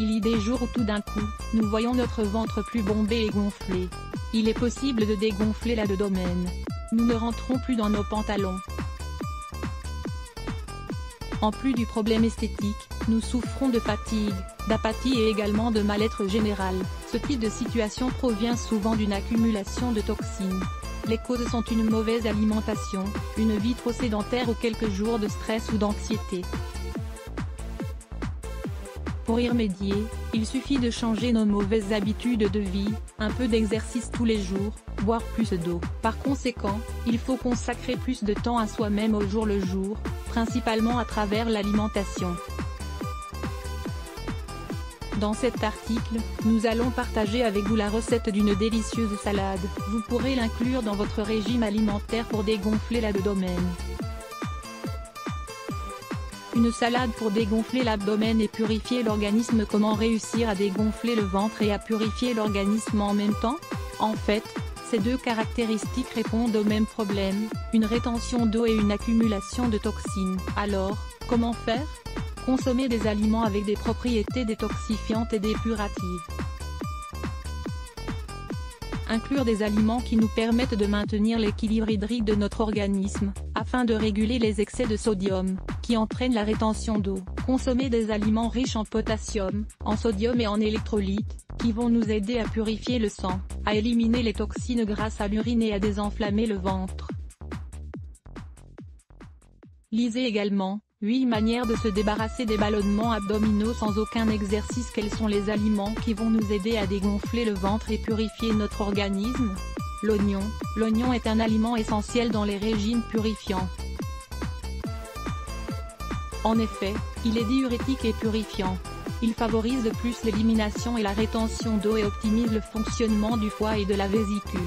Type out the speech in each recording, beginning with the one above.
Il y a des jours où tout d'un coup, nous voyons notre ventre plus bombé et gonflé. Il est possible de dégonfler l'abdomen. Nous ne rentrons plus dans nos pantalons. En plus du problème esthétique, nous souffrons de fatigue, d'apathie et également de mal-être général. Ce type de situation provient souvent d'une accumulation de toxines. Les causes sont une mauvaise alimentation, une vie trop sédentaire ou quelques jours de stress ou d'anxiété. Pour y remédier, il suffit de changer nos mauvaises habitudes de vie, un peu d'exercice tous les jours, boire plus d'eau. Par conséquent, il faut consacrer plus de temps à soi-même au jour le jour, principalement à travers l'alimentation. Dans cet article, nous allons partager avec vous la recette d'une délicieuse salade. Vous pourrez l'inclure dans votre régime alimentaire pour dégonfler l'abdomen. Une salade pour dégonfler l'abdomen et purifier l'organisme. Comment réussir à dégonfler le ventre et à purifier l'organisme en même temps? En fait, ces deux caractéristiques répondent au même problème, une rétention d'eau et une accumulation de toxines. Alors, comment faire? Consommer des aliments avec des propriétés détoxifiantes et dépuratives. Inclure des aliments qui nous permettent de maintenir l'équilibre hydrique de notre organisme, afin de réguler les excès de sodium, qui entraînent la rétention d'eau. Consommer des aliments riches en potassium, en sodium et en électrolytes, qui vont nous aider à purifier le sang, à éliminer les toxines grâce à l'urine et à désenflammer le ventre. Lisez également 8 manières de se débarrasser des ballonnements abdominaux sans aucun exercice. Quels sont les aliments qui vont nous aider à dégonfler le ventre et purifier notre organisme? L'oignon. L'oignon est un aliment essentiel dans les régimes purifiants. En effet, il est diurétique et purifiant. Il favorise de plus l'élimination et la rétention d'eau et optimise le fonctionnement du foie et de la vésicule.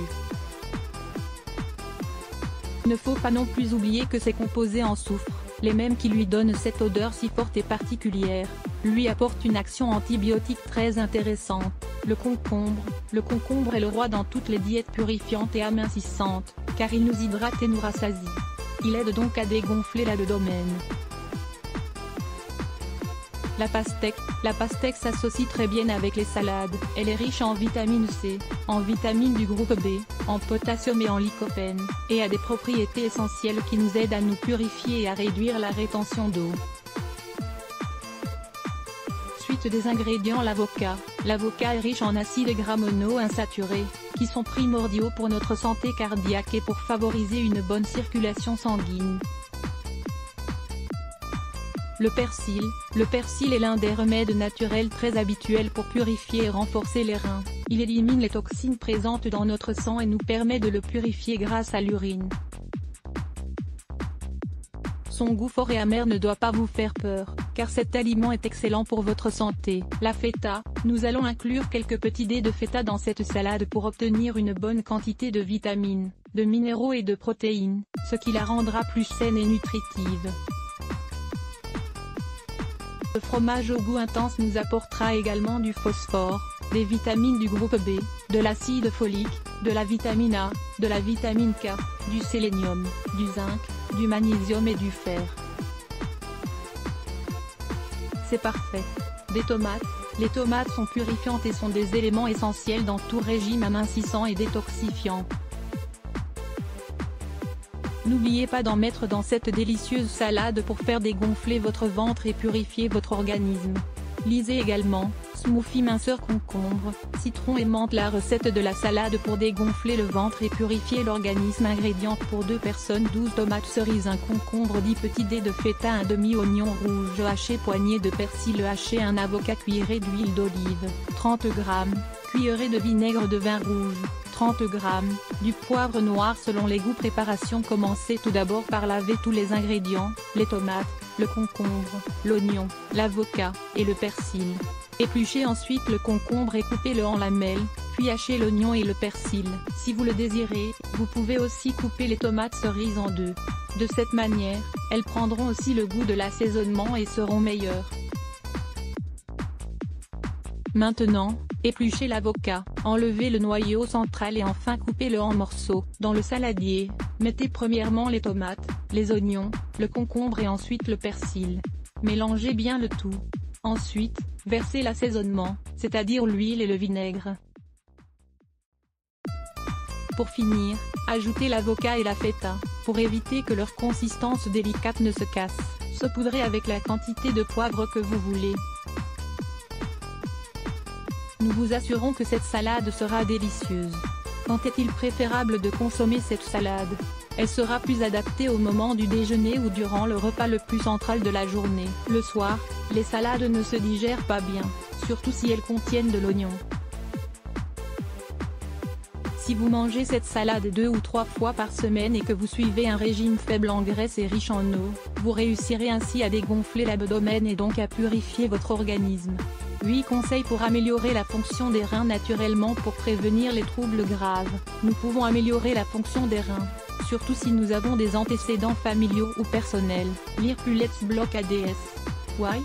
Il ne faut pas non plus oublier que ces composés en soufre, les mêmes qui lui donnent cette odeur si forte et particulière, lui apportent une action antibiotique très intéressante. Le concombre est le roi dans toutes les diètes purifiantes et amincissantes, car il nous hydrate et nous rassasie. Il aide donc à dégonfler l'abdomen. La pastèque s'associe très bien avec les salades. Elle est riche en vitamine C, en vitamines du groupe B, en potassium et en lycopène, et a des propriétés essentielles qui nous aident à nous purifier et à réduire la rétention d'eau. Suite des ingrédients. L'avocat. L'avocat est riche en acides gras monoinsaturés, qui sont primordiaux pour notre santé cardiaque et pour favoriser une bonne circulation sanguine. Le persil. Le persil est l'un des remèdes naturels très habituels pour purifier et renforcer les reins. Il élimine les toxines présentes dans notre sang et nous permet de le purifier grâce à l'urine. Son goût fort et amer ne doit pas vous faire peur, car cet aliment est excellent pour votre santé. La feta. Nous allons inclure quelques petits dés de feta dans cette salade pour obtenir une bonne quantité de vitamines, de minéraux et de protéines, ce qui la rendra plus saine et nutritive. Le fromage au goût intense nous apportera également du phosphore, des vitamines du groupe B, de l'acide folique, de la vitamine A, de la vitamine K, du sélénium, du zinc, du magnésium et du fer. C'est parfait. Des tomates. Les tomates sont purifiantes et sont des éléments essentiels dans tout régime amincissant et détoxifiant. N'oubliez pas d'en mettre dans cette délicieuse salade pour faire dégonfler votre ventre et purifier votre organisme. Lisez également smoothie minceur concombre, citron et menthe. La recette de la salade pour dégonfler le ventre et purifier l'organisme. Ingrédients pour 2 personnes: 12 tomates cerises, 1 concombre, 10 petits dés de feta, 1 demi-oignon rouge haché, poignée de persil haché, 1 avocat, cuillerée d'huile d'olive, 30 g, cuillerée de vinaigre de vin rouge, 30 g, du poivre noir selon les goûts. Préparation. Commencez tout d'abord par laver tous les ingrédients, les tomates, le concombre, l'oignon, l'avocat, et le persil. Épluchez ensuite le concombre et coupez-le en lamelles, puis hachez l'oignon et le persil. Si vous le désirez, vous pouvez aussi couper les tomates cerises en 2. De cette manière, elles prendront aussi le goût de l'assaisonnement et seront meilleures. Maintenant, épluchez l'avocat, enlevez le noyau central et enfin coupez-le en morceaux. Dans le saladier, mettez premièrement les tomates, les oignons, le concombre et ensuite le persil. Mélangez bien le tout. Ensuite, versez l'assaisonnement, c'est-à-dire l'huile et le vinaigre. Pour finir, ajoutez l'avocat et la feta, pour éviter que leur consistance délicate ne se casse. Saupoudrez avec la quantité de poivre que vous voulez. Nous vous assurons que cette salade sera délicieuse. Quand est-il préférable de consommer cette salade? Elle sera plus adaptée au moment du déjeuner ou durant le repas le plus central de la journée. Le soir, les salades ne se digèrent pas bien, surtout si elles contiennent de l'oignon. Si vous mangez cette salade 2 ou 3 fois par semaine et que vous suivez un régime faible en graisse et riche en eau, vous réussirez ainsi à dégonfler l'abdomen et donc à purifier votre organisme. 8 conseils pour améliorer la fonction des reins naturellement. Pour prévenir les troubles graves, nous pouvons améliorer la fonction des reins, surtout si nous avons des antécédents familiaux ou personnels. Lire plus Let's Block ADS. Why?